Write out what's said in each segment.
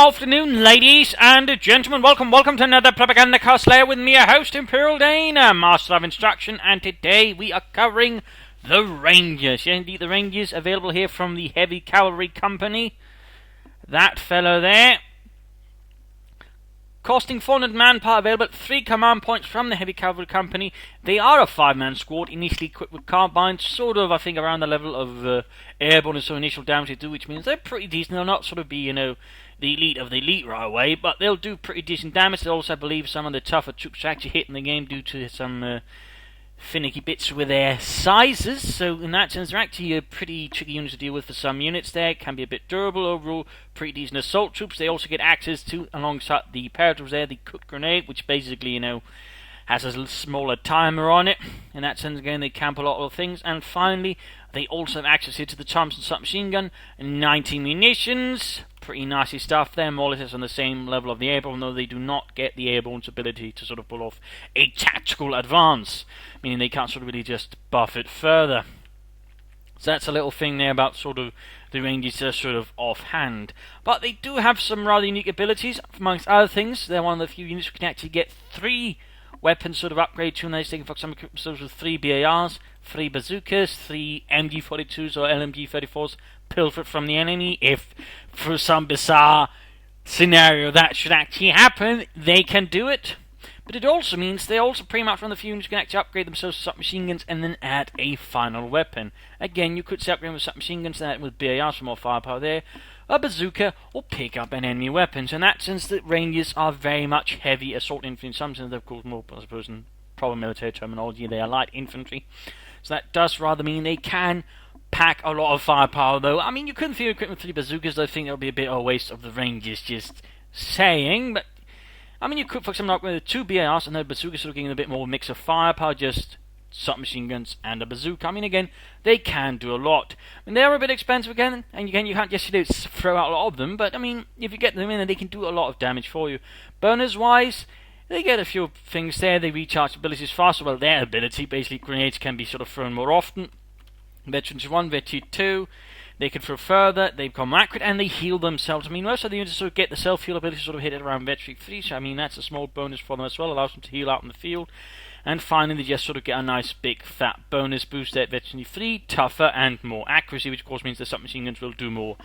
afternoon, ladies and gentlemen. Welcome to another Propagandacast Lehr with me, your host, Imperial Dana, Master of Instruction, and today we are covering the Rangers. Yeah, indeed, the Rangers, available here from the Heavy Cavalry Company. That fellow there. Costing 400 manpower, available at 3 command points from the Heavy Cavalry Company. They are a 5-man squad, initially equipped with carbines, sort of, I think, around the level of airborne and so initial damage they do, which means they're pretty decent. They'll not sort of be, the elite of the elite right away, but they'll do pretty decent damage. They also, I believe, some of the tougher troops are actually hitting the game due to some finicky bits with their sizes, so in that sense they're actually a pretty tricky unit to deal with for some units there. Can be a bit durable overall, pretty decent assault troops. They also get access to, alongside the paratroopers there, the cooked grenade, which basically, has a little smaller timer on it. In that sense, again, they camp a lot of things. And finally, they also have access here to the Thompson submachine gun, 90 munitions. Pretty nasty stuff there, more or less on the same level of the airborne, though they do not get the airborne's ability to sort of pull off a tactical advance, meaning they can't sort of really just buff it further. So that's a little thing there about sort of the Rangers just sort of offhand. But they do have some rather unique abilities, amongst other things. They're one of the few units who can actually get 3 weapons sort of upgrade to, and they can for some equip themselves with 3 BARs, 3 bazookas, 3 MG42s or LMG34s, pilfered from the enemy. If for some bizarre scenario that should actually happen, they can do it. But it also means they're also pretty much one of the few units who can actually upgrade themselves to submachine guns and then add a final weapon. Again, you could say upgrade with submachine guns and with BARs for more firepower there, a bazooka, or pick up an enemy weapon. So in that sense, the Rangers are very much heavy assault infantry. In some sense, they're of course more, I suppose, in proper military terminology, they are light infantry. So that does rather mean they can pack a lot of firepower, though. I mean, you couldn't feel equipped with 3 bazookas, though I think that would be a bit of a waste of the Rangers, just saying. But I mean, you could, for example, upgrade with 2 BARs and then bazookas, sort of getting a bit more mix of firepower, just submachine guns and a bazooka. I mean, again, they can do a lot. I mean, they are a bit expensive again, and again, you can't just throw out a lot of them, but I mean, if you get them in, then they can do a lot of damage for you. Bonus-wise, they get a few things there. They recharge abilities faster. Well, their ability, basically, grenades can be sort of thrown more often. Veterans 1, Veteran 2, they can throw further, they become accurate, and they heal themselves. I mean, most of the units sort of get the self-heal ability sort of hit it around Veteran 3, so I mean, that's a small bonus for them as well, allows them to heal out in the field. And finally, they just sort of get a nice big fat bonus boost at Veteran 3, tougher and more accuracy, which of course means the submachine guns will do more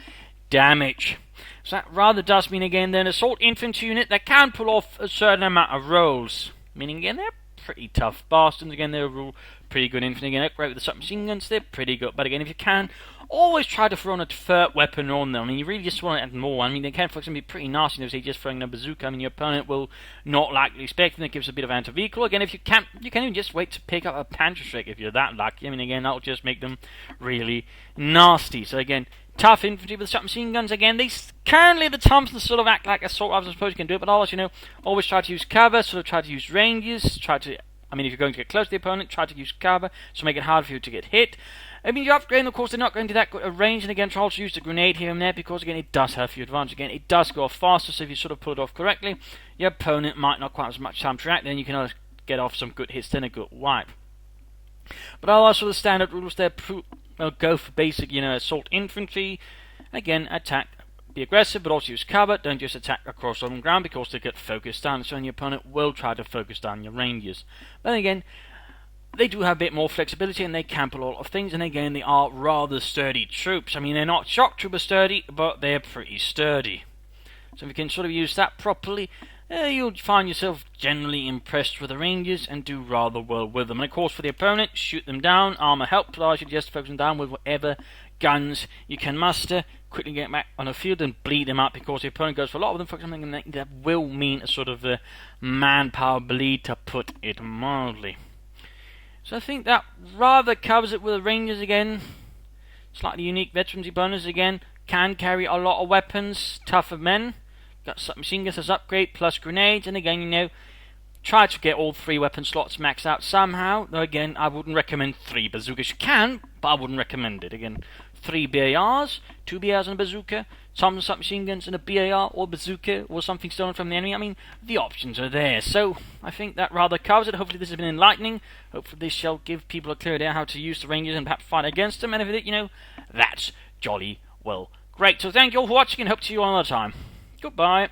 damage. So that rather does mean, again, they're an assault infantry unit that can pull off a certain amount of rolls. Meaning, again, they're pretty tough bastards. Again, they're overall pretty good infantry. Again, upgrade with the submachine guns, they're pretty good. But again, if you can, always try to throw on a third weapon on them. I mean, you really just want to add more. I mean, they can, for example, be pretty nasty. Say just throwing a bazooka. I mean, your opponent will not likely expect it. That gives a bit of anti-vehicle. Again, if you can even just wait to pick up a pantry strike if you're that lucky. I mean, again, that'll just make them really nasty. So again, tough infantry with submachine guns. Again, they currently the Thompsons sort of act like assault rifles. I suppose you can do it, but always, always try to use cover. Sort of try to use ranges. I mean, if you're going to get close to the opponent, try to use cover, so make it hard for you to get hit. I mean, you're upgrading, of course, they're not going to that good a range, and again, try to use the grenade here and there, because, again, it does have a few advantages. Again, it does go off faster, so if you sort of pull it off correctly, your opponent might not quite have as much time to react, then you can get off some good hits, then a good wipe. But otherwise, sort of standard rules there, go for basic, assault infantry. Again, attack, be aggressive, but also use cover. Don't just attack across open ground, because they get focused down, so your opponent will try to focus down your Rangers. But then again, they do have a bit more flexibility, and they can pull a lot of things, and again, they are rather sturdy troops. I mean, they're not shock trooper sturdy, but they're pretty sturdy. So if you can sort of use that properly, you'll find yourself generally impressed with the Rangers and do rather well with them. And of course, for the opponent, shoot them down, armor help, but I should just focus them down with whatever guns you can muster, quickly get back on the field and bleed them up, because the opponent goes for a lot of them for something that will mean a sort of manpower bleed, to put it mildly. So I think that rather covers it with the Rangers again. Slightly unique veterancy bonus again. Can carry a lot of weapons, tougher men. Got submachine guns as upgrade, plus grenades, and again, try to get all 3 weapon slots maxed out somehow. Though again, I wouldn't recommend 3 bazookas. You can, but I wouldn't recommend it. Again, 3 BARs, 2 BARs and a bazooka, some submachine guns and a BAR or bazooka or something stolen from the enemy. I mean, the options are there. So I think that rather covers it. Hopefully this has been enlightening. Hopefully this shall give people a clear idea how to use the Rangers and perhaps fight against them. And if it, that's jolly well great. So thank you all for watching, and hope to see you all another time. Goodbye.